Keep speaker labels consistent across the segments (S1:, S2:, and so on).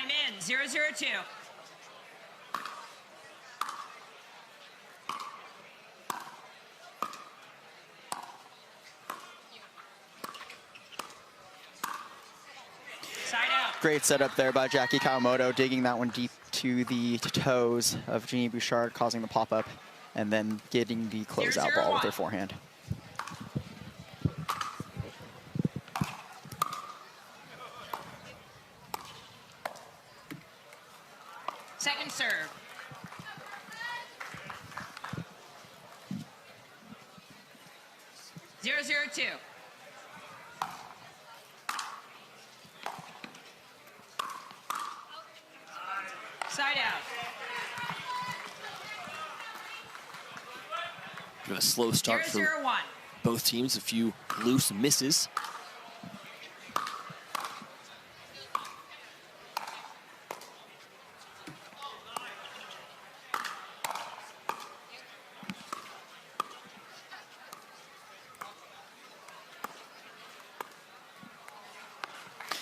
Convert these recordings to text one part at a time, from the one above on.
S1: in, 0-0-2. Side out.
S2: Great setup there by Jackie Kawamoto, digging that one deep to the toes of Genie Bouchard, causing the pop-up, and then getting the closeout ball with her forehand.
S1: Second serve. Zero, 0-2. Side out.
S3: Bit of a slow start
S1: 0-0-1.
S3: for both teams. A few loose misses.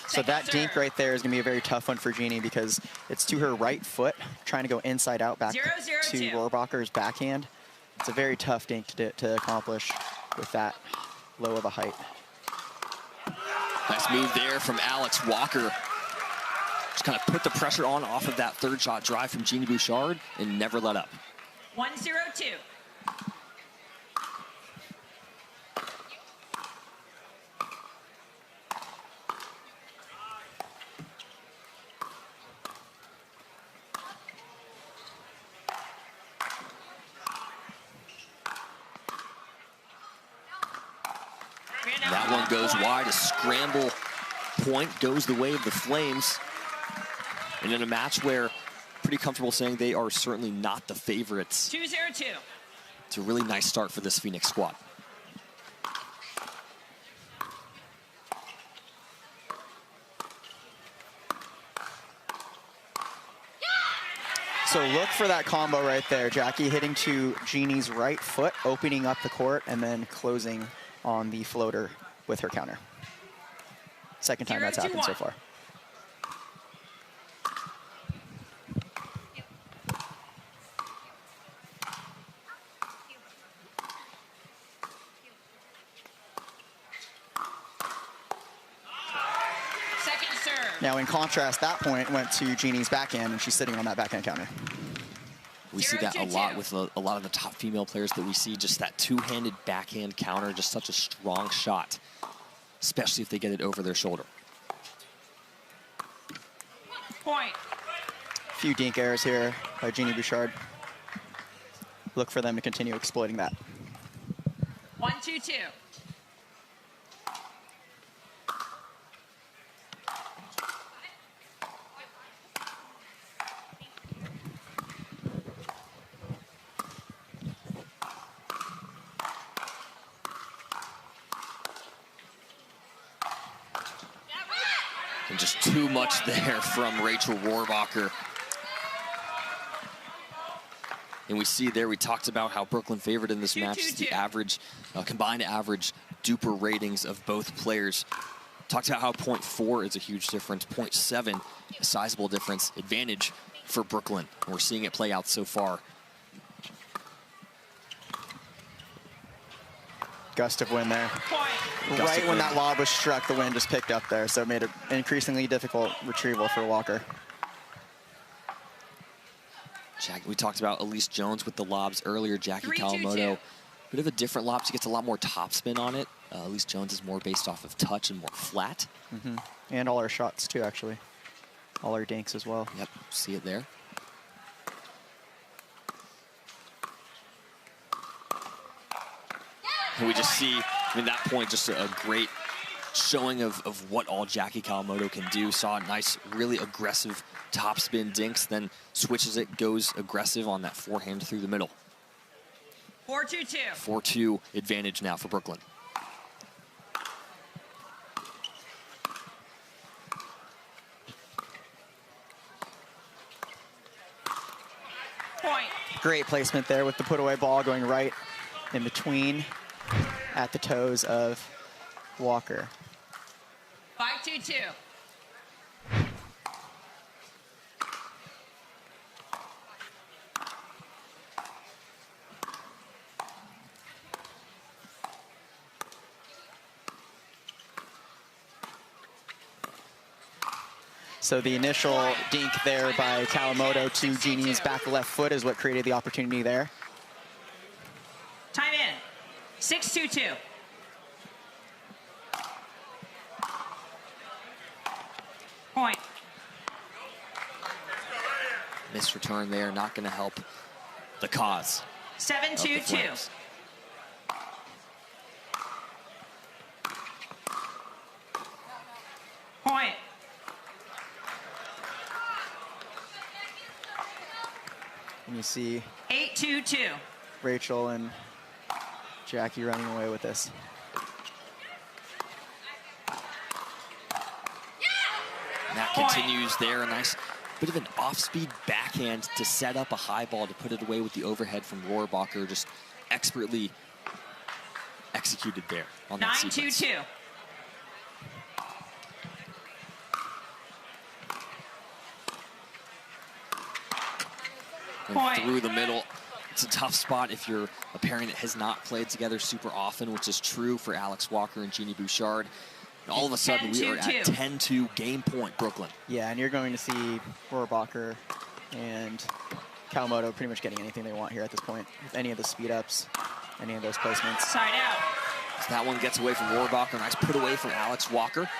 S2: So that dink right there is going to be a very tough one for Genie because it's to her right foot, trying to go inside out back
S1: 0-0-2.
S2: to Rohrabacher's backhand. It's a very tough dink to accomplish with that low of a height.
S3: Nice move there from Alex Walker. Just kind of put the pressure on off of that third shot drive from Genie Bouchard and never let up.
S1: 1-0-2.
S3: That one goes wide. A scramble point goes the way of the Flames. And in a match where pretty comfortable saying they are certainly not the favorites.
S1: 2-0-2.
S3: It's a really nice start for this Phoenix squad.
S2: So look for that combo right there. Jackie hitting to Genie's right foot, opening up the court, and then closing on the floater with her counter. Second time that's happened so far.
S1: Second serve.
S2: Now in contrast, that point went to Genie's backhand, and she's sitting on that backhand counter.
S3: We see that a lot with a lot of the top female players that we see, just that two-handed backhand counter, just such a strong shot, especially if they get it over their shoulder.
S1: Point.
S2: A few dink errors here by Genie Bouchard. Look for them to continue exploiting that.
S1: 1-2-2.
S3: And just too much there from Racher Rohrabacher. And we see there, we talked about how Brooklyn favored in this match is the average, combined average duper ratings of both players. Talked about how 0.4 is a huge difference, 0.7 a sizable difference, advantage for Brooklyn. And we're seeing it play out so far.
S2: Gust of wind there. Right when that lob was struck, the wind just picked up there, so it made it increasingly difficult retrieval for Walker.
S3: We talked about Elise Jones with the lobs earlier. Jackie Kawamoto, bit of a different lob. She gets a lot more topspin on it. Elise Jones is more based off of touch and more flat.
S2: And all our shots too, actually. All our dinks as well.
S3: Yep, see it there. And we just see, at that point, just a great showing of what all Jackie Kawamoto can do. Saw a nice, really aggressive topspin dinks, then switches it, goes aggressive on that forehand through the middle.
S1: 4-2-2.
S3: 4-2 advantage now for Brooklyn.
S1: Point.
S2: Great placement there with the put away ball going right in between at the toes of Walker.
S1: 5-2-2.
S2: So the initial dink there by Kawamoto to Genie's back left foot is what created the opportunity there.
S1: Time in. 6-2-2. Point.
S3: Missed return there, not going to help the cause.
S1: 7-2-2. Point.
S2: And you see
S1: 8-2-2.
S2: Rachel and Jackie running away with this.
S3: And that continues there. A nice bit of an off-speed backhand to set up a high ball to put it away with the overhead from Rohrabacher. Just expertly executed there on that sequence.
S1: 9-2-2.
S3: And through the middle. It's a tough spot if you're a pairing that has not played together super often, which is true for Alex Walker and Genie Bouchard. And all of a sudden, we are at 10-2 game point, Brooklyn.
S2: Yeah, and you're going to see Rohrabacher and Kawamoto pretty much getting anything they want here at this point. With any of the speed ups, any of those placements.
S1: Side out.
S3: So that one gets away from Rohrabacher. Nice put away from Alex Walker.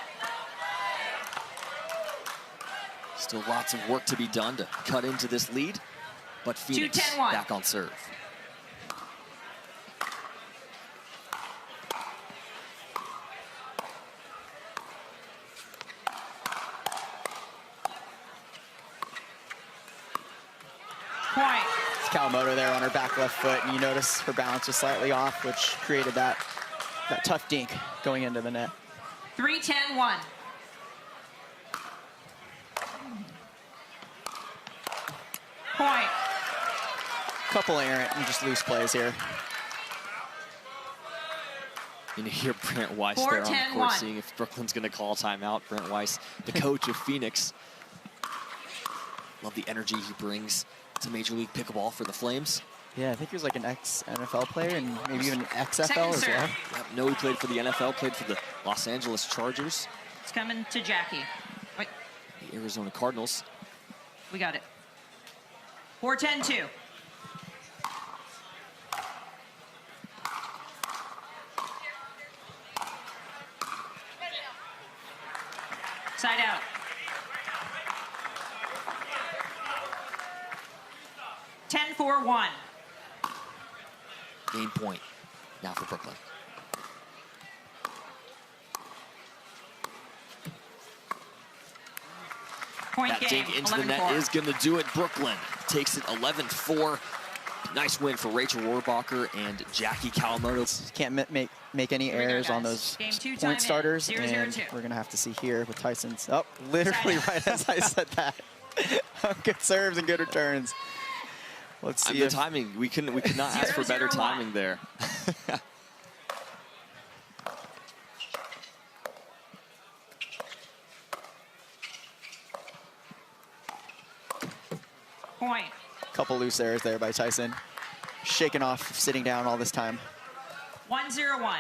S3: Still lots of work to be done to cut into this lead. But Phoenix back on serve.
S1: Point.
S2: It's Kawamoto there on her back left foot, and you notice her balance was slightly off, which created that tough dink going into the net.
S1: 3-10-1. Point.
S2: Couple errant and just loose plays here.
S3: You hear Brent Weiss there on the court, seeing if Brooklyn's going to call timeout. Brent Weiss, the coach of Phoenix. Love the energy he brings to Major League Pickleball for the Flames.
S2: Yeah, I think he was like an ex-NFL player and maybe even XFL as well.
S3: Yep, no, he played for the NFL, played for the Los Angeles Chargers.
S1: It's coming to Jackie. Wait.
S3: The Arizona Cardinals.
S1: We got it. 4-10-2. Side out. Ten, 4-1.
S3: Game point now for Brooklyn.
S1: Point
S3: that
S1: game,
S3: dig into the net is going to do it. Brooklyn takes it 11-4. Nice win for Racher Rohrabacher and Jackie Kawamoto.
S2: Can't make any errors on those point starters, and we're going to have to see here with Tyson's. Oh, literally right as I said that. Good serves and good returns. Let's see.
S3: The timing, we could not ask for better timing there.
S1: Point.
S2: Couple loose errors there by Tyson. Shaken off, sitting down all this time.
S1: 1-0-1.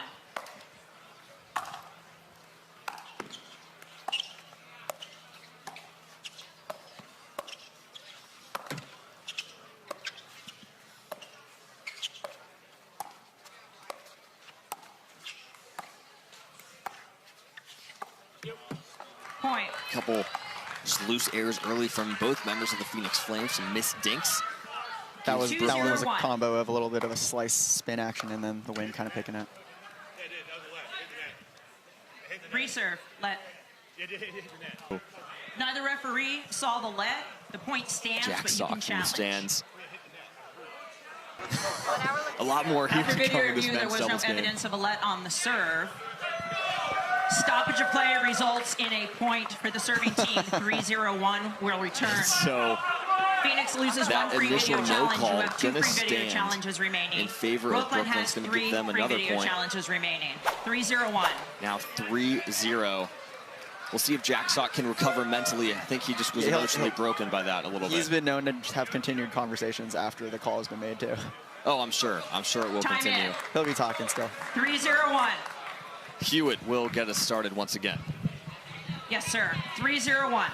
S1: Point.
S3: Couple just loose errors early from both members of the Phoenix Flames, some missed dinks.
S2: That one was a combo of a little bit of a slice spin action and then the wind kind of picking up.
S1: Reserve, let. Neither referee saw the let. The point stands,
S3: Jack
S1: but you can
S3: Sock in the
S1: challenge.
S3: stands. A lot more here
S1: After
S3: to
S1: video
S3: come in this
S1: review, there
S3: men's
S1: was no
S3: doubles game.
S1: evidence of a let on the serve. Stoppage of play results in a point for the serving team. 3-0-1 will return.
S3: So
S1: Phoenix loses
S3: that
S1: one free
S3: initial
S1: video
S3: no
S1: challenge.
S3: call
S1: You have 2
S3: gonna
S1: free video
S3: stand
S1: challenges remaining.
S3: in favor of
S1: Brooklyn
S3: Brooklyn.
S1: has
S3: It's going to
S1: 3
S3: give them
S1: free
S3: another
S1: video
S3: point.
S1: challenges remaining. 3-0-1.
S3: Now 3-0. We'll see if Jack Sock can recover mentally. I think he just was emotionally broken by that a little bit.
S2: He's been known to have continued conversations after the call has been made too.
S3: Oh, I'm sure. I'm sure it will
S1: Time
S3: continue.
S1: in.
S2: He'll be talking still.
S1: 3-0-1.
S3: Hewett will get us started once again.
S1: Yes, sir. 3-0-1.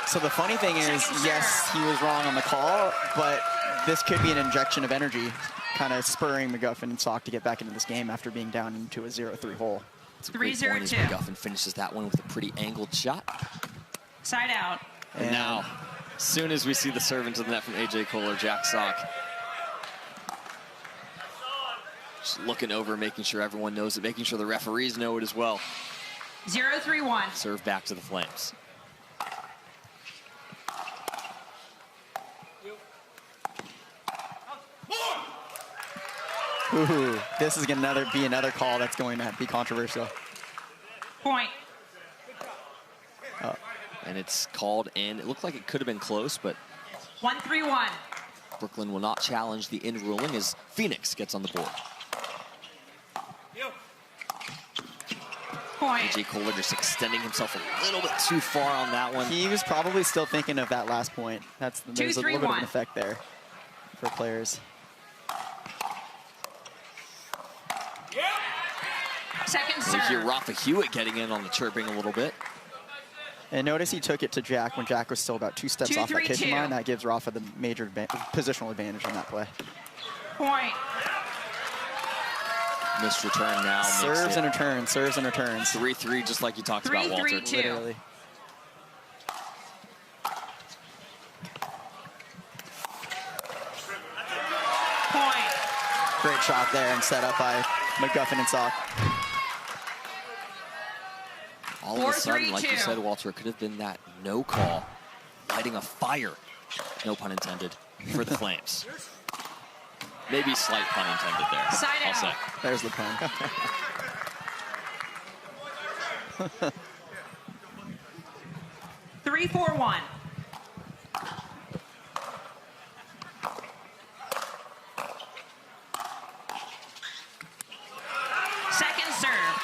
S2: So the funny thing is, yes, he was wrong on the call, but this could be an injection of energy, kind of spurring McGuffin and Sock to get back into this game after being down into a 0-3 hole.
S3: It's a great point as McGuffin finishes that one with a pretty angled shot.
S1: Side out.
S3: And now, as soon as we see the serve into the net from AJ Koller, Jack Sock just looking over, making sure everyone knows it, making sure the referees know it as well.
S1: 0-3-1.
S3: Serve back to the Flames.
S2: Ooh, this is going to be another call that's going to be controversial.
S1: Point.
S2: Oh.
S3: And it's called in. It looked like it could have been close, but
S1: 1-3-1.
S3: Brooklyn will not challenge the in ruling as Phoenix gets on the board.
S1: Point.
S3: AJ Koller just extending himself a little bit too far on that one.
S2: He was probably still thinking of that last point. There's a little bit of an effect there for players.
S1: Second serve.
S3: We hear Rafa Hewett getting in on the chirping a little bit.
S2: And notice he took it to Jack when Jack was still about 2 steps off that kitchen line. That gives Rafa the major positional advantage on that play.
S1: Point.
S3: Missed return now.
S2: Serves and returns, serves and returns.
S3: 3-3, just like you talked about, Walter.
S1: 3-3-2.
S2: Literally.
S1: Point.
S2: Great shot there and set up by McGuffin and Sock.
S3: All of a sudden, like you said, Walter, it could have been that no call, lighting a fire, no pun intended, for the Flames. Maybe slight pun intended there.
S1: Side
S3: I'll say.
S2: There's the pun.
S1: 3-4-1. Second serve.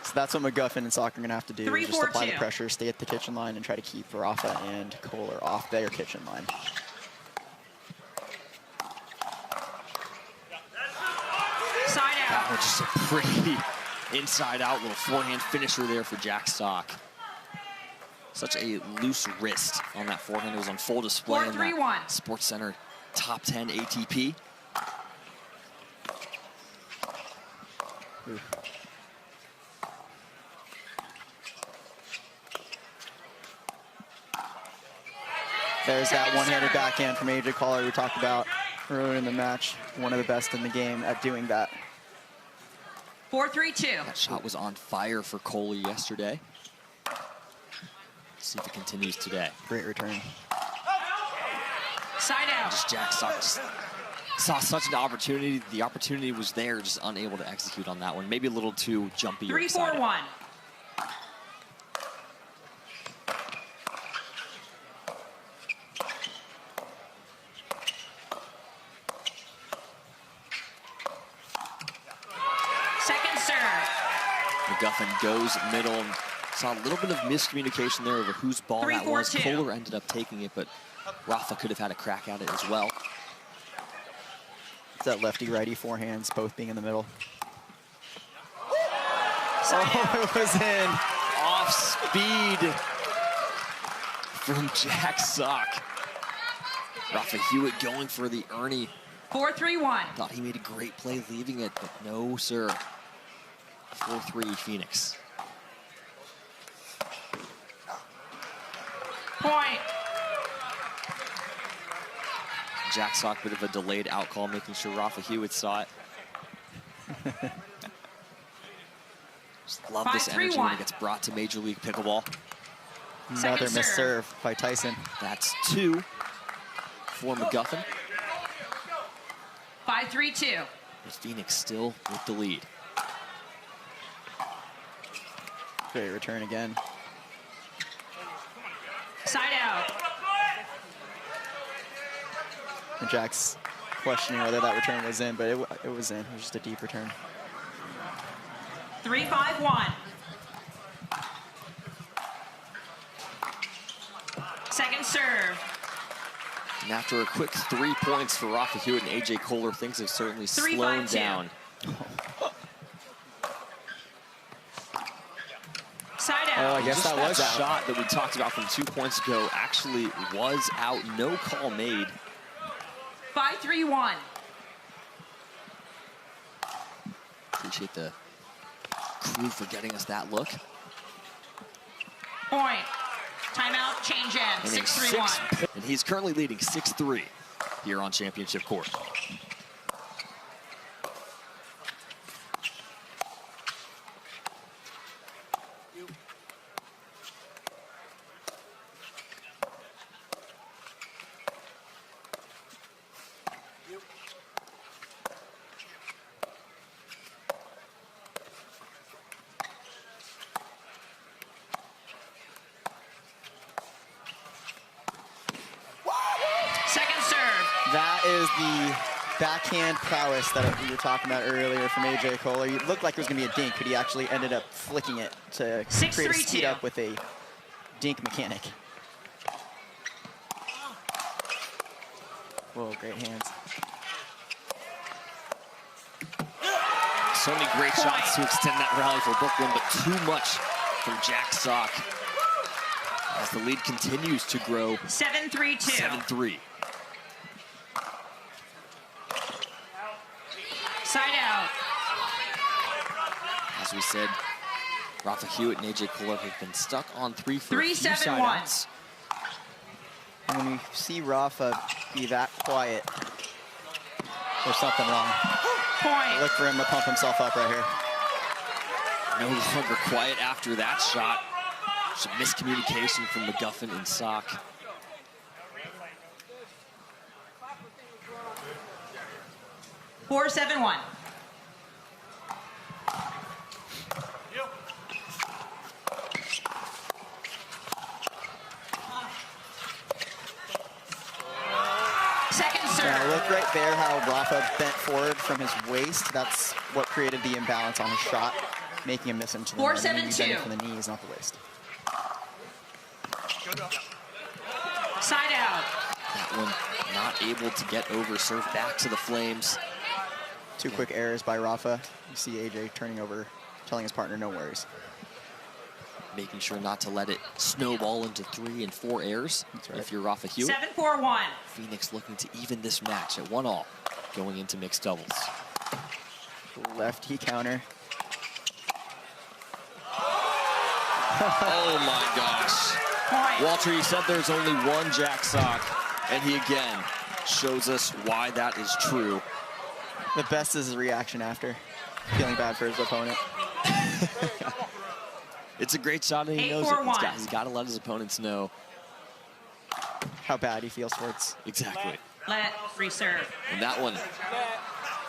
S2: So that's what McGuffin and Sock are going to have to do.
S1: 3-4-2.
S2: Just apply the pressure, stay at the kitchen line, and try to keep Rafa and Koller off their kitchen line.
S1: Side out.
S3: That was just a pretty inside-out little forehand finisher there for Jack Sock. Such a loose wrist on that forehand. It was on full display in that Sports Center Top 10 ATP.
S2: There's that one-handed backhand from AJ Koller we talked about earlier in the match. One of the best in the game at doing that.
S1: 4-3-2.
S3: That shot was on fire for Koller yesterday. Let's see if it continues today.
S2: Great return.
S1: Side out.
S3: Just Jack Sock just saw such an opportunity. The opportunity was there, just unable to execute on that one. Maybe a little too jumpy.
S1: 3-4-1. Second serve.
S3: McGuffin goes middle. Saw a little bit of miscommunication there over whose ball that was. Koller ended up taking it, but Rafa could have had a crack at it as well.
S2: It's that lefty-righty forehands both being in the middle.
S1: Oh,
S2: it was in.
S3: Off speed from Jack Sock. Rafa Hewett going for the Ernie.
S1: 4-3-1.
S3: Thought he made a great play leaving it, but no, sir. 4-3 Phoenix.
S1: Point.
S3: Jack Sock, bit of a delayed out call, making sure Rafa Hewett saw it. Just love this energy when it gets brought to Major League Pickleball.
S2: Another missed serve by Tyson.
S3: That's 2 for McGuffin.
S1: 5-3-2.
S3: With Phoenix still with the lead.
S2: Great return again.
S1: Side out.
S2: And Jack's questioning whether that return was in, but it was in. It was just a deep return.
S1: 3-5-1. Second serve.
S3: And after a quick 3 points for Rafa Hewett and AJ Koller, things have certainly slowed down.
S1: Side out.
S2: Oh, I guess that was
S3: that
S2: out.
S3: shot that we talked about from 2 points ago actually was out. No call made.
S1: 5-3-1.
S3: Appreciate the crew for getting us that look.
S1: Point. Timeout, change end, 6-3-1.
S3: And he's currently leading 6-3 here on championship court.
S2: That is the backhand prowess that we were talking about earlier from AJ Koller. It looked like it was going to be a dink, but he actually ended up flicking it to create a speed up with a dink mechanic. Whoa, great hands.
S3: So many great shots to extend that rally for Brooklyn, but too much from Jack Sock as the lead continues to grow.
S1: 7-3-2.
S3: 7-3.
S1: Side out.
S3: As we said, Rafa Hewett and AJ Koller have been stuck on 3 for
S1: 3-7-1.
S2: And when you see Rafa be that quiet, there's something wrong.
S1: Point.
S2: Look for him to pump himself up right here.
S3: No longer quiet after that shot. Some miscommunication from McGuffin and Sock.
S1: 4-7-1. Second serve.
S2: Yeah, look right there how Rafa bent forward from his waist. That's what created the imbalance on his shot, making him miss him to the
S1: 4-7-2.
S2: from the knees, not the waist.
S1: Side out.
S3: That one not able to get over, serve back to the Flames.
S2: Two quick errors by Rafa. You see AJ turning over, telling his partner no worries.
S3: Making sure not to let it snowball into 3 and 4 errors.
S2: That's right.
S3: If you're Rafa Hewett.
S1: 7-4-1.
S3: Phoenix looking to even this match at 1-1 going into mixed doubles.
S2: Lefty counter.
S3: Oh my gosh.
S1: Point.
S3: Walter, you said there's only one Jack Sock, and he again shows us why that is true.
S2: The best is his reaction after, feeling bad for his opponent.
S3: It's a great shot, and he knows it. He's got to let his opponents know
S2: how bad he feels towards.
S3: Exactly.
S1: Let reserve.
S3: And that one,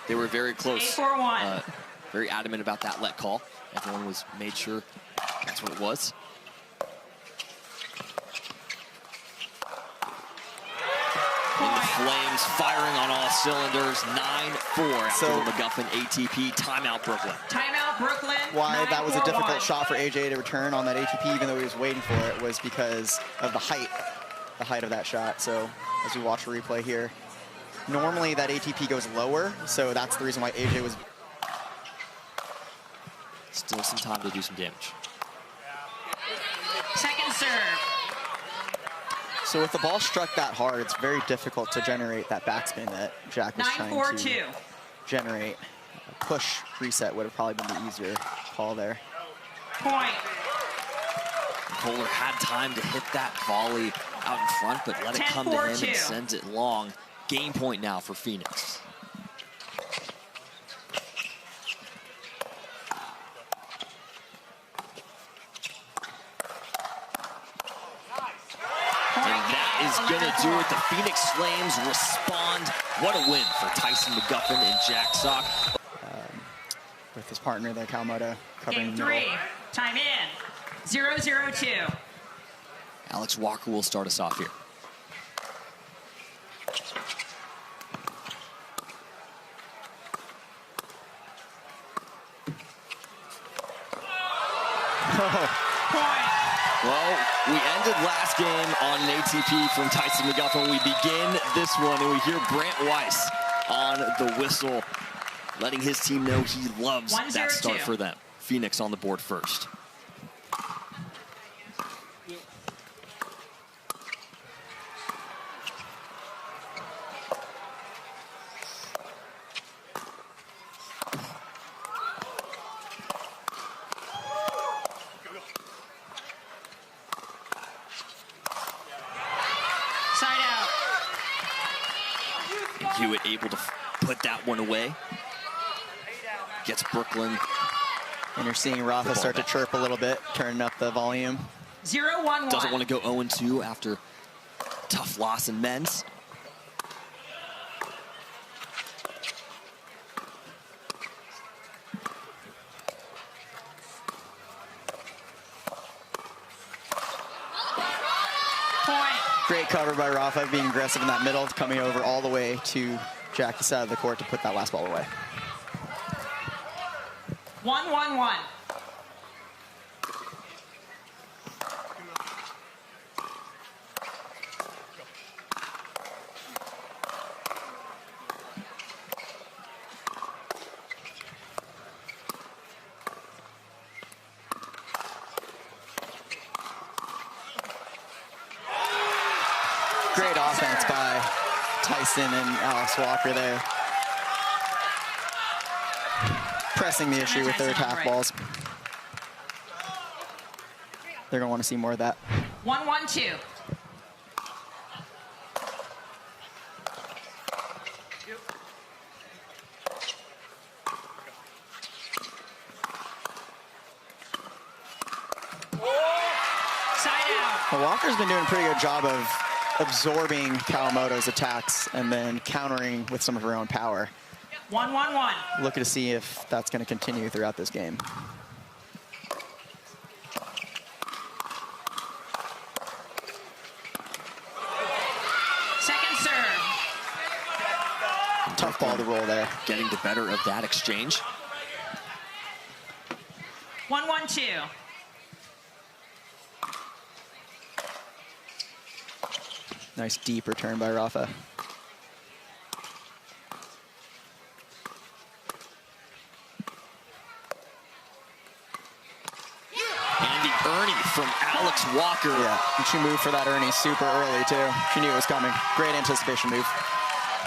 S3: they were very close.
S1: 8-4-1.
S3: Very adamant about that let call. Everyone was made sure that's what it was. And the Flames firing on all cylinders. 9-4 after the McGuffin ATP. Timeout, Brooklyn.
S1: Timeout, Brooklyn.
S2: Why that was a difficult shot for AJ to return on that ATP, even though he was waiting for it, was because of the height of that shot. So as we watch the replay here, normally that ATP goes lower, so that's the reason why AJ was.
S3: Still some time to do some damage.
S1: Second serve.
S2: So with the ball struck that hard, it's very difficult to generate that backspin that Jack was trying to generate. A push reset would have probably been the easier call there.
S1: Point.
S3: Koller had time to hit that volley out in front, but let it come to him and sends it long. Game point now for Phoenix. Gonna do it. The Phoenix Flames respond. What a win for Tyson McGuffin and Jack Sock.
S2: With his partner there, Kawamoto, covering
S1: Game
S2: the
S1: 3.
S2: middle.
S1: Time in. 0-0-2.
S3: Alex Walker will start us off here. Well, we ended last game on an ATP from Tyson McGuffin. We begin this one, and we hear Brant Weiss on the whistle, letting his team know he loves that start for them. Phoenix on the board first.
S1: Side out.
S3: And Hewett able to put that one away. Gets Brooklyn.
S2: And you're seeing Rafa start to chirp a little bit, turning up the volume.
S1: 0-1-1.
S3: Doesn't want to go 0-2 after tough loss in men's.
S2: Great cover by Rafa, being aggressive in that middle, coming over all the way to jack the side of the court to put that last ball away.
S1: 1-1-1.
S2: Great offense by Tyson and Alex Walker there. Pressing the issue with their attack balls. They're going to want to see more of that.
S1: 1-1-2.
S2: Well, Walker's been doing a pretty good job of absorbing Kawamoto's attacks and then countering with some of her own power.
S1: 1-1-1.
S2: Looking to see if that's going to continue throughout this game.
S1: Second serve.
S2: Tough ball to roll there.
S3: Getting the better of that exchange.
S1: 1-1-2.
S2: Nice deep return by Rafa.
S3: And the Ernie from Alex Walker.
S2: Yeah, and she moved for that Ernie super early too. She knew it was coming. Great anticipation move.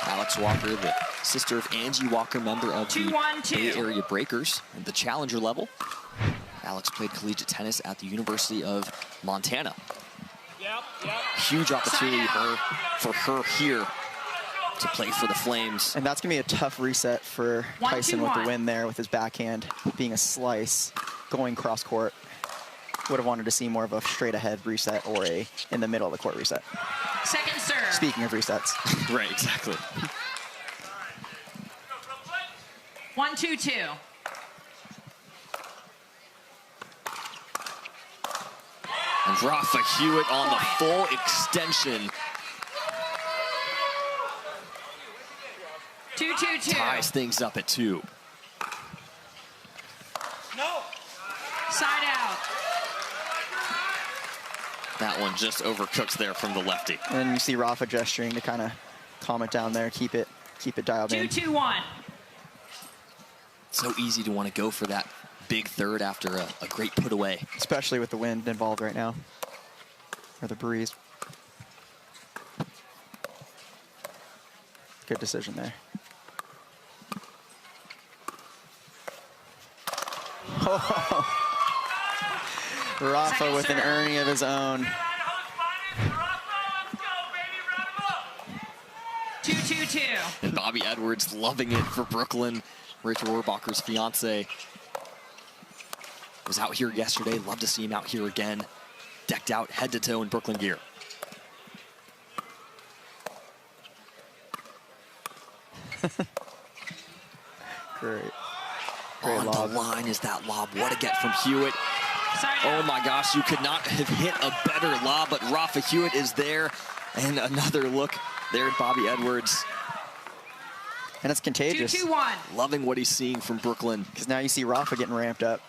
S3: Alex Walker, the sister of Angie Walker, member of the
S1: 2-1-2.
S3: Bay Area Breakers at the challenger level. Alex played collegiate tennis at the University of Montana. Huge opportunity for her here to play for the Flames.
S2: And that's going to be a tough reset for Tyson with the
S1: 1-2-1.
S2: win there with his backhand being a slice, going cross court. Would have wanted to see more of a straight ahead reset or a in the middle of the court reset.
S1: Second serve.
S2: Speaking of resets.
S3: Right, exactly.
S1: 1-2-2.
S3: And Rafa Hewett on the full extension.
S1: 2-2-2.
S3: Ties things up at 2.
S1: Side out.
S3: That one just overcooked there from the lefty.
S2: And you see Rafa gesturing to kind of calm it down there, keep it dialed in.
S1: 2-2-1.
S3: So easy to want to go for that big third after a great put away.
S2: Especially with the wind involved right now, or the breeze. Good decision there. Oh. Rafa with an Ernie of his own.
S1: 2-2-2.
S3: And Bobby Edwards loving it for Brooklyn. Racher Rohrabacher's fiance was out here yesterday. Love to see him out here again. Decked out head to toe in Brooklyn gear.
S2: Great
S3: On
S2: lob.
S3: the line is that lob. What a get from Hewett.
S1: Side
S3: Oh
S1: out.
S3: my gosh, you could not have hit a better lob, but Rafa Hewett is there. And another look there at Bobby Edwards.
S2: And it's contagious.
S1: 2-2-1.
S3: Loving what he's seeing from Brooklyn.
S2: Because now you see Rafa getting ramped up.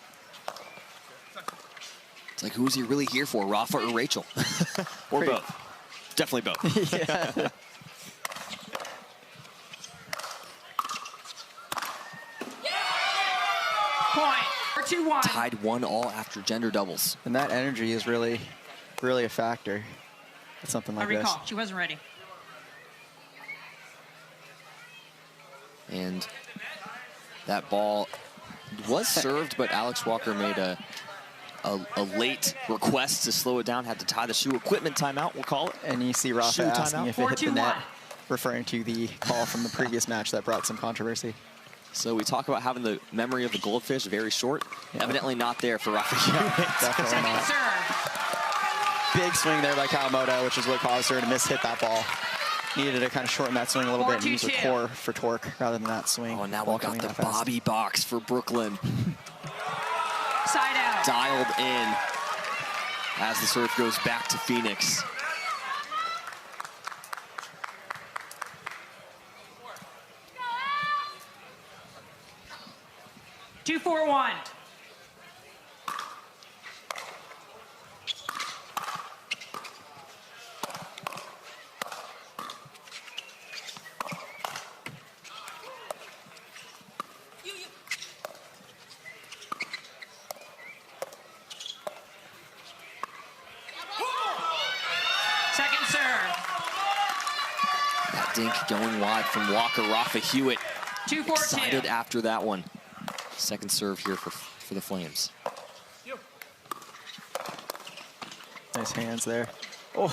S3: It's like, who's he really here for, Rafa or Rachel? Or
S2: Great.
S3: both. Definitely both.
S2: Yeah.
S1: Point. 4-2-1.
S3: Tied 1-1 after gender doubles.
S2: And that energy is really, really a factor at something
S1: I
S2: like this.
S1: recall. She wasn't ready.
S3: And that ball was served, but Alex Walker made a a late request to slow it down, had to tie the shoe equipment timeout, we'll call it.
S2: And you see Rafa asking if it hit the net, referring to the call from the previous match that brought some controversy.
S3: So we talk about having the memory of the goldfish very short. Yeah. Evidently not there for Rafa Hewett.
S2: Definitely not. Big swing there by Kawamoto, which is what caused her to miss-hit that ball. Needed to kind of shorten that swing a little bit and use her core for torque rather than that swing.
S3: Oh, and now we've got the Bobby box for Brooklyn.
S1: Side out.
S3: Dialed in as the serve goes back to Phoenix.
S1: Two, 4-1. Second serve.
S3: That dink going wide from Walker. Rafa Hewett
S1: 2-4-2.
S3: Excited after that one. Second serve here for the Flames.
S2: Nice hands there. Oh.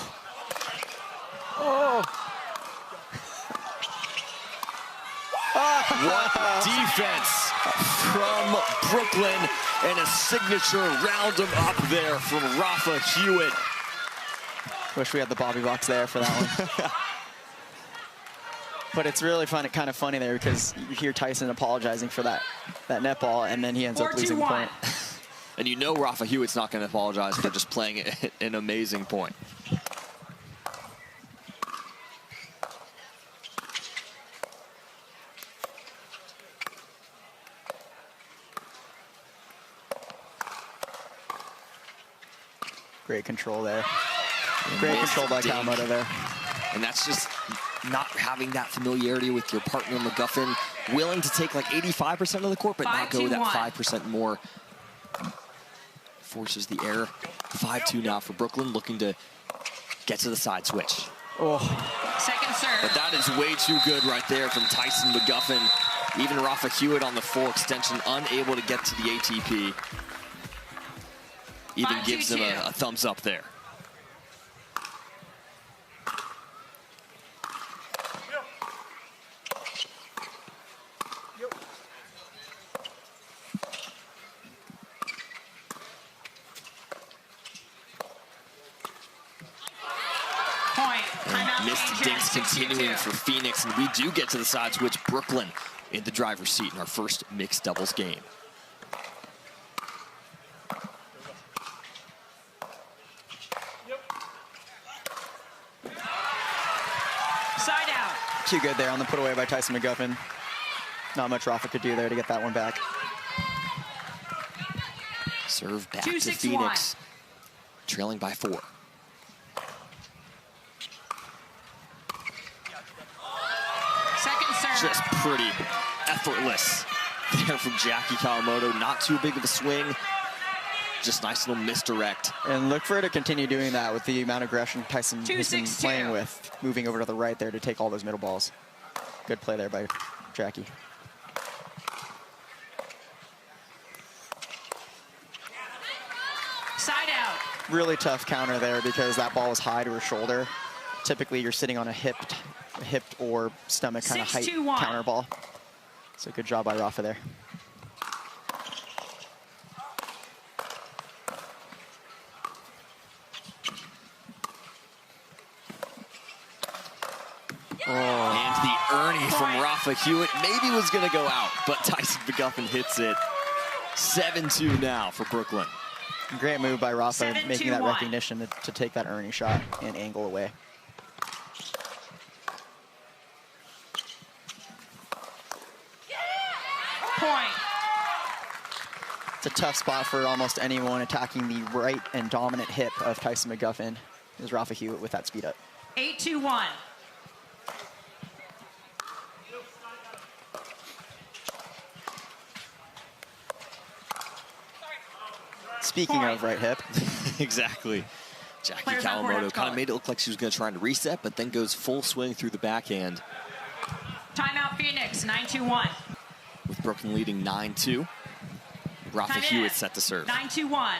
S2: Oh.
S3: What defense from Brooklyn, and a signature round 'em up there from Rafa Hewett.
S2: Wish we had the Bobby box there for that one. But it's really fun, kind of funny there, because you hear Tyson apologizing for that net ball, and then he ends up losing the point.
S3: And you know Rafa Hewett's not going to apologize for just playing an amazing point.
S2: Great control there. Great control by Kawamoto there.
S3: And that's just not having that familiarity with your partner, McGuffin, willing to take like 85% of the court, but not go that 5% more. Forces the error. 5-2 now for Brooklyn, looking to get to the side switch.
S2: Oh.
S1: Second serve.
S3: But that is way too good right there from Tyson McGuffin. Even Rafa Hewett on the full extension, unable to get to the ATP. Even gives him a thumbs up there. Missed dinks continuing for Phoenix, and we do get to the side switch. Brooklyn in the driver's seat in our first mixed doubles game.
S1: Side out.
S2: Too good there on the put away by Tyson McGuffin. Not much Rafa could do there to get that one back.
S3: Serve back to Phoenix, trailing by 4. Just pretty effortless there from Jackie Kawamoto. Not too big of a swing. Just nice little misdirect.
S2: And look for her to continue doing that with the amount of aggression Tyson has been playing with, moving over to the right there to take all those middle balls. Good play there by Jackie.
S1: Side out.
S2: Really tough counter there because that ball was high to her shoulder. Typically, you're sitting on a hip or stomach kind of height counter ball. So good job by Rafa there.
S3: Oh. And the Ernie from Rafa Hewett maybe was going to go out, but Tyson McGuffin hits it. 7-2 now for Brooklyn.
S2: Great move by Rafa, making that recognition to take that Ernie shot and angle away.
S1: Point.
S2: It's a tough spot for almost anyone attacking the right and dominant hip of Tyson McGuffin. Is Rafa Hewett with that speed up.
S1: 8-2-1.
S2: Speaking of right hip.
S3: Exactly. Jackie Kawamoto kind of made it look like she was going to try to reset, but then goes full swing through the backhand.
S1: Timeout Phoenix, 9-2-1.
S3: With Brooklyn leading 9-2. Rafa Hewitt set to serve.
S1: 9-2-1.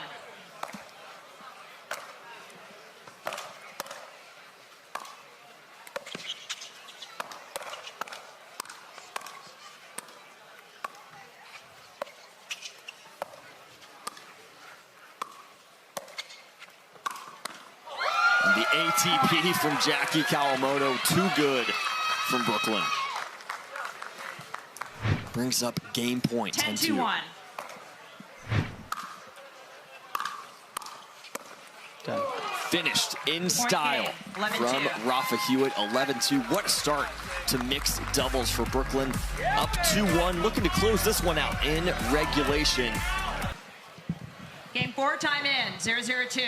S3: ATP from Jackie Kawamoto. Too good from Brooklyn. Brings up game point, 10-2. Finished in style from Rafa Hewett, 11-2. What a start to mixed doubles for Brooklyn. Up 2-1, looking to close this one out in regulation.
S1: Game 4, time in, 0-0-2.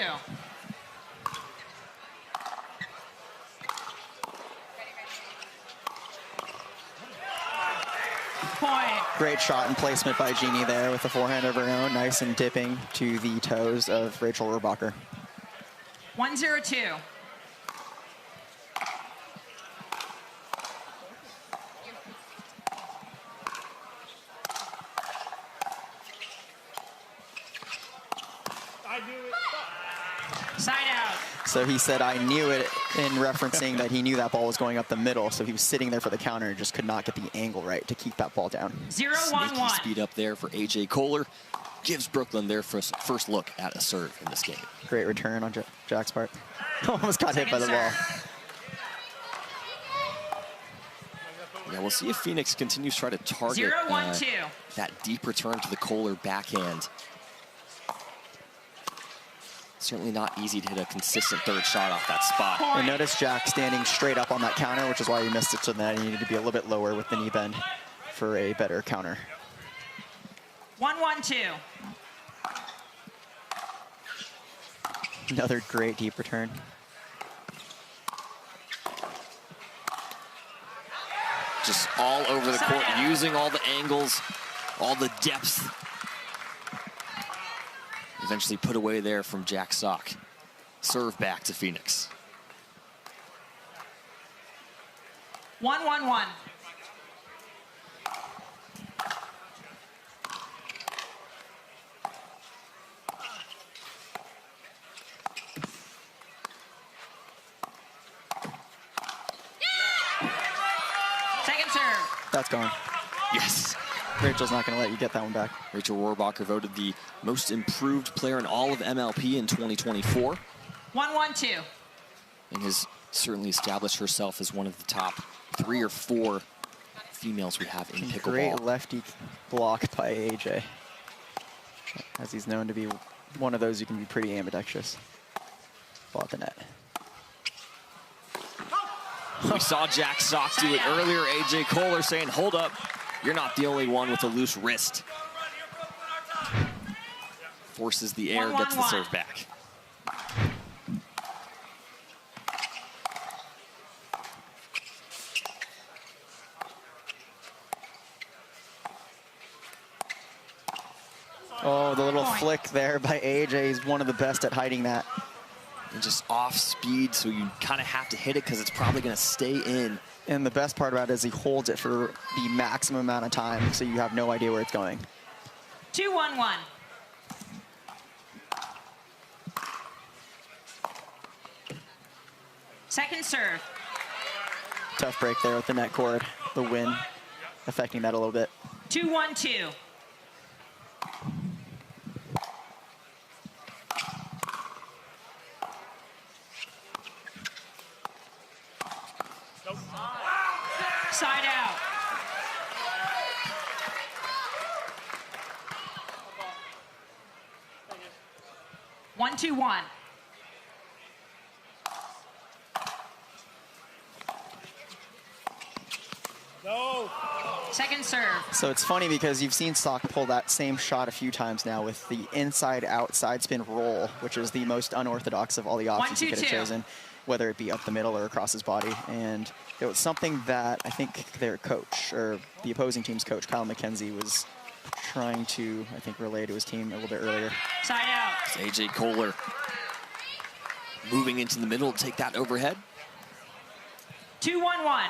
S1: Point.
S2: Great shot and placement by Genie there with the forehand of her own, nice and dipping to the toes of Racher Rohrabacher.
S1: 1-0-2. Side out.
S2: So he said, I knew it, in referencing that he knew that ball was going up the middle, so he was sitting there for the counter and just could not get the angle right to keep that ball down.
S1: 0-1-1.
S3: Sneaky speed up there for AJ Koller. Gives Brooklyn their first look at a serve in this game.
S2: Great return on Jack's part. Almost got hit by the ball.
S3: Yeah, we'll see if Phoenix continues to try to target
S1: 0-1-2.
S3: that deep return to the Koller backhand. Certainly not easy to hit a consistent third shot off that spot.
S2: And notice Jack standing straight up on that counter, which is why he missed it, so that he needed to be a little bit lower with the knee bend for a better counter.
S1: 1-1-2.
S2: Another great deep return.
S3: Just all over the court, using all the angles, all the depth. Eventually put away there from Jack Sock. Serve back to Phoenix.
S1: 1-1-1. Second serve.
S2: That's gone.
S3: Yes.
S2: Rachel's not going to let you get that one back.
S3: Racher Rohrabacher voted the most improved player in all of MLP in 2024.
S1: 1-1-2.
S3: And has certainly established herself as one of the top 3 or 4 females we have in pickleball.
S2: Great lefty block by AJ, as he's known to be one of those who can be pretty ambidextrous. Ball at the net.
S3: We saw Jack Sock do it earlier. AJ Koller saying, hold up, you're not the only one with a loose wrist. Forces the air, gets the serve back.
S2: Oh, the little flick there by AJ. He's one of the best at hiding that.
S3: And just off speed, so you kind of have to hit it because it's probably going to stay in.
S2: And the best part about it is he holds it for the maximum amount of time, so you have no idea where it's going.
S1: 2-1-1. Second serve.
S2: Tough break there with the net cord. The wind affecting that a little bit.
S1: 2-1-2. Side out. One, 2-1.
S4: No.
S1: Second serve.
S2: So it's funny because you've seen Sock pull that same shot a few times now with the inside-out side spin roll, which is the most unorthodox of all the options he could have chosen, whether it be up the middle or across his body. And it was something that I think their coach, or the opposing team's coach, Kyle McKenzie, was trying to, I think, relay to his team a little bit earlier.
S1: Side out.
S3: It's AJ Koller moving into the middle to take that overhead.
S1: 2-1-1.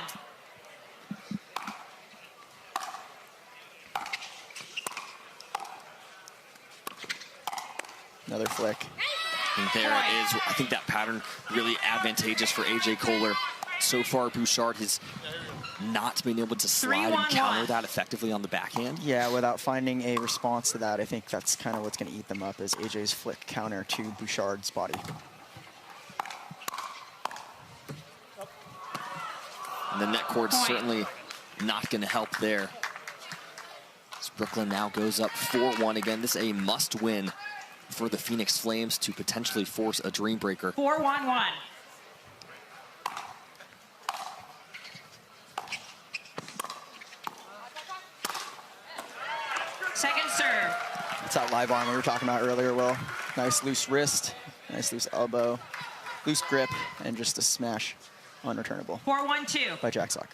S2: Another flick.
S3: And there it is. I think that pattern really advantageous for AJ Koller. So far, Bouchard has not been able to slide and counter that effectively on the backhand.
S2: Yeah, without finding a response to that, I think that's kind of what's going to eat them up, is AJ's flick counter to Bouchard's body.
S3: And the net cord certainly not going to help there. As Brooklyn now goes up 4-1 again. This is a must-win for the Phoenix Flames to potentially force a dream breaker.
S1: 4-1-1. Second serve.
S2: It's that live arm we were talking about earlier, Will. Nice loose wrist, nice loose elbow, loose grip, and just a smash unreturnable.
S1: 4-1-2.
S2: By Jack Sock.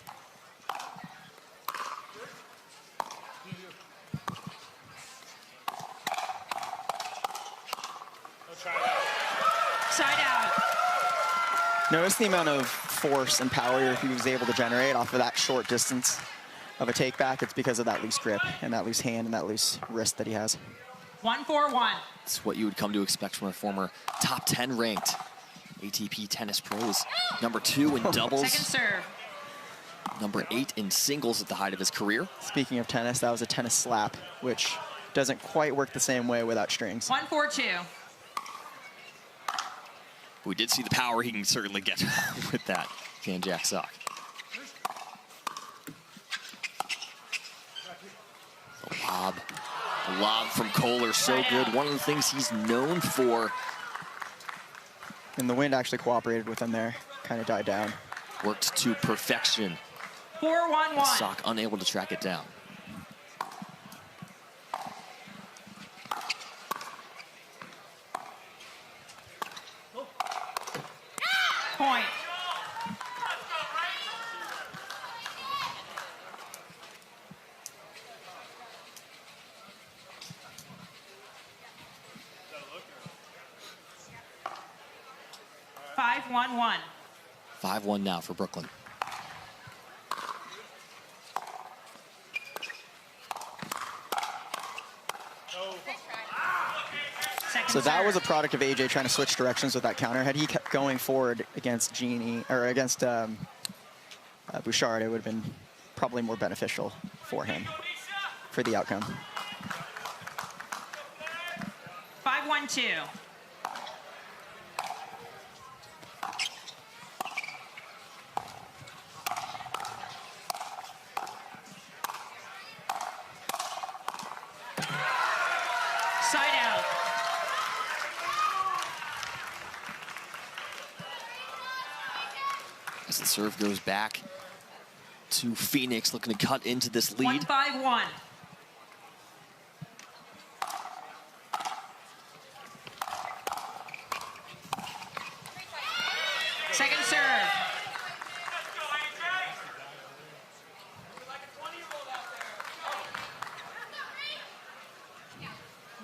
S1: Side out.
S2: Notice the amount of force and power he was able to generate off of that short distance of a take back. It's because of that loose grip and that loose hand and that loose wrist that he has.
S1: 1-4-1.
S3: It's what you would come to expect from a former top 10 ranked ATP tennis pros. Number 2 in doubles.
S1: Second serve.
S3: Number 8 in singles at the height of his career.
S2: Speaking of tennis, that was a tennis slap, which doesn't quite work the same way without strings.
S1: 1-4-2.
S3: We did see the power he can certainly get with that, can Jack Sock. The lob from Koller, so good. One of the things he's known for.
S2: And the wind actually cooperated with him there, kind of died down.
S3: Worked to perfection.
S1: 4-1-1.
S3: Sock unable to track it down.
S1: Point. Five, 1-1.
S3: 5-1 now for Brooklyn.
S2: So that was a product of AJ trying to switch directions with that counter. Had he kept going forward against Genie or against Bouchard, it would have been probably more beneficial for him for the outcome.
S1: 5-1-2. Side out.
S3: As the serve goes back to Phoenix, looking to cut into this lead.
S1: 1-5-1. Second serve.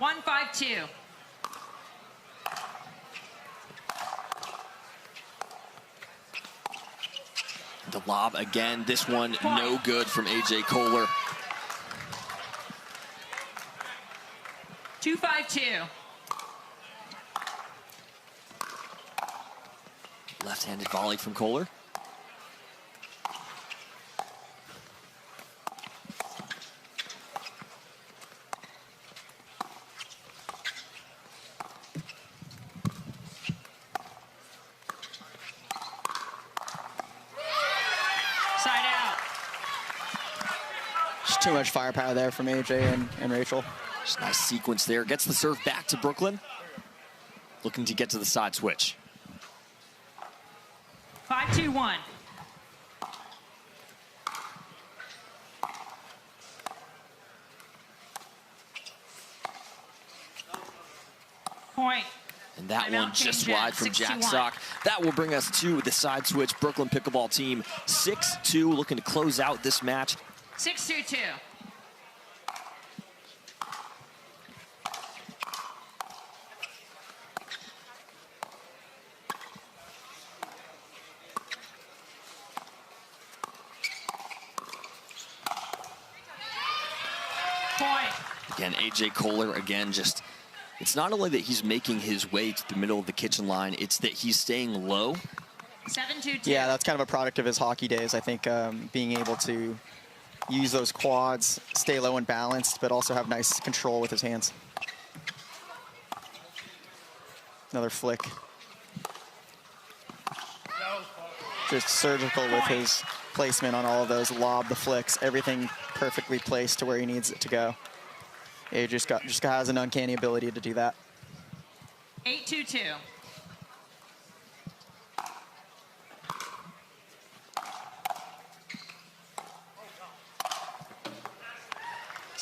S1: 1-5-2.
S3: The lob again. This one no good from AJ Koller.
S1: 2-5-2.
S3: Left-handed volley from Koller.
S1: Side out.
S2: Just too much firepower there from AJ and Rachel.
S3: Just a nice sequence there. Gets the serve back to Brooklyn. Looking to get to the side switch.
S1: 5-2-1. Point.
S3: And that
S1: Timeout
S3: one just
S1: change
S3: wide
S1: at
S3: from Jack
S1: 6-2-1.
S3: Sock. That will bring us to the side switch. Brooklyn Pickleball team 6-2, looking to close out this match.
S1: 6-2-2. Point.
S3: Again, AJ Koller, again, just, it's not only that he's making his way to the middle of the kitchen line, it's that he's staying low.
S1: 7-2-2.
S2: Yeah, that's kind of a product of his hockey days. I think being able to use those quads, stay low and balanced, but also have nice control with his hands. Another flick. just surgical with his placement on all of those, lob, the flicks, everything perfectly placed to where he needs it to go. He just has an uncanny ability to do that.
S1: 8-2-2.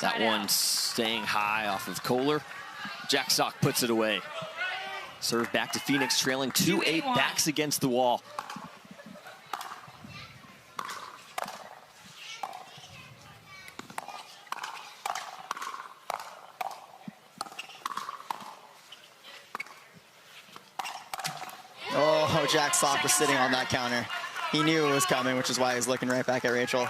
S3: That one staying high off of Koller. Jack Sock puts it away. Serve back to Phoenix, trailing 2-8, backs against the wall.
S2: Oh, Jack Sock was sitting on that counter. He knew it was coming, which is why he's looking right back at Rachel.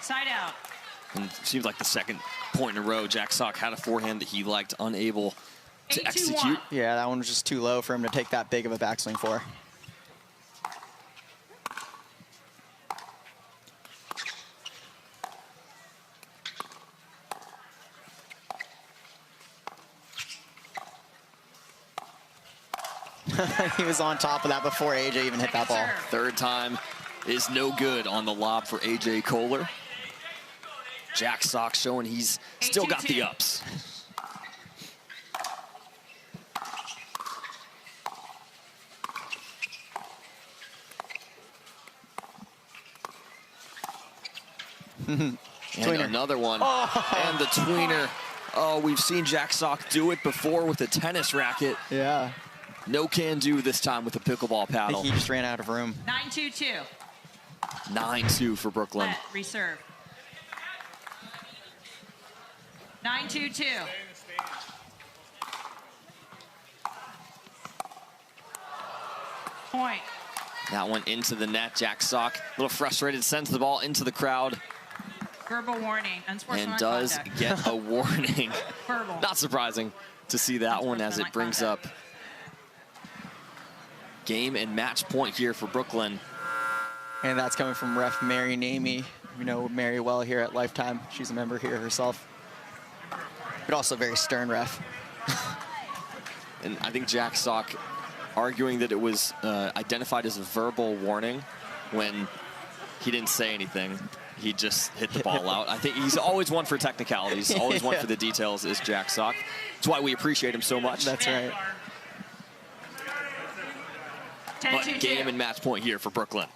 S1: Side out.
S3: And seems like the second point in a row, Jack Sock had a forehand that he liked, unable to execute.
S2: Yeah, that one was just too low for him to take that big of a backswing for. He was on top of that before AJ even hit that ball.
S3: Third time is no good on the lob for AJ Koller. Jack Sock showing he's still got the ups. And another one. And the tweener. Oh, we've seen Jack Sock do it before with a tennis racket.
S2: Yeah.
S3: No can do this time with a pickleball paddle.
S2: I think he just ran out of room.
S1: 9-2-2.
S3: 9-2 for Brooklyn.
S1: Blatt, reserve. 9-2-2. Point.
S3: That one into the net. Jack Sock, a little frustrated, sends the ball into the crowd.
S1: Verbal warning.
S3: And does get a warning.
S1: Verbal.
S3: Not surprising to see that one as it brings up game and match point here for Brooklyn.
S2: And that's coming from ref Mary Namey. You know Mary well here at Lifetime. She's a member here herself. But also a very stern ref.
S3: And I think Jack Sock arguing that it was identified as a verbal warning when he didn't say anything. He just hit the ball out. I think he's always one for technicalities, always one for the details is Jack Sock. That's why we appreciate him so much.
S2: That's right.
S3: But game and match point here for Brooklyn.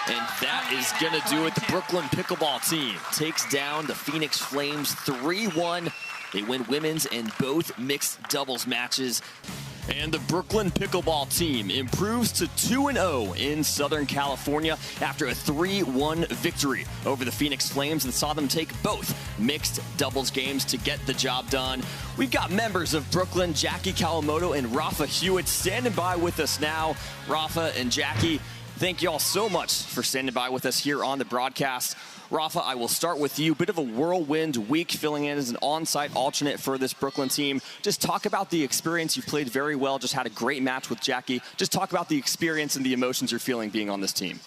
S3: And that is going to do it. The Brooklyn pickleball team takes down the Phoenix Flames 3-1. They win women's and both mixed doubles matches. And the Brooklyn pickleball team improves to 2-0 in Southern California after a 3-1 victory over the Phoenix Flames and saw them take both mixed doubles games to get the job done. We've got members of Brooklyn, Jackie Kawamoto and Rafa Hewett, standing by with us now. Rafa and Jackie, thank you all so much for standing by with us here on the broadcast. Rafa, I will start with you. Bit of a whirlwind week filling in as an on-site alternate for this Brooklyn team. Just talk about the experience. You played very well, just had a great match with Jackie. Just talk about the experience and the emotions you're feeling being on this team.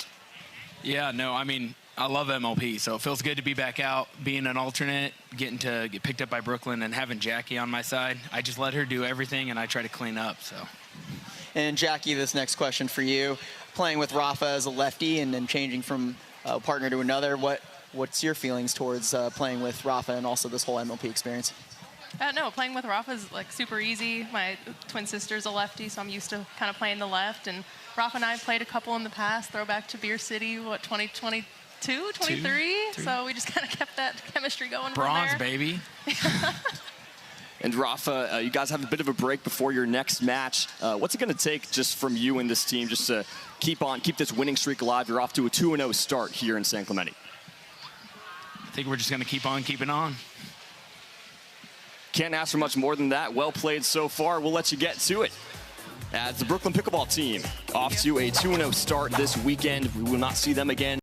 S4: Yeah, no, I mean, I love MLP, so it feels good to be back out, being an alternate, getting to get picked up by Brooklyn and having Jackie on my side. I just let her do everything and I try to clean up, so.
S2: And Jackie, this next question for you. Playing with Rafa as a lefty and then changing from a partner to another, what's your feelings towards playing with Rafa and also this whole MLP experience?
S5: No, playing with Rafa is like super easy. My twin sister's a lefty, so I'm used to kind of playing the left. And Rafa and I played a couple in the past, throwback to Beer City, 2022, 23? So we just kind of kept that chemistry going
S4: Bronze,
S5: from there.
S4: baby.
S3: And Rafa, you guys have a bit of a break before your next match. What's it going to take just from you and this team just to keep this winning streak alive? You're off to a 2-0 start here in San Clemente.
S4: I think we're just going to keep on keeping on.
S6: Can't ask for much more than that. Well played so far. We'll let you get to it. As the Brooklyn Pickleball team off to a 2-0 start this weekend, we will not see them again.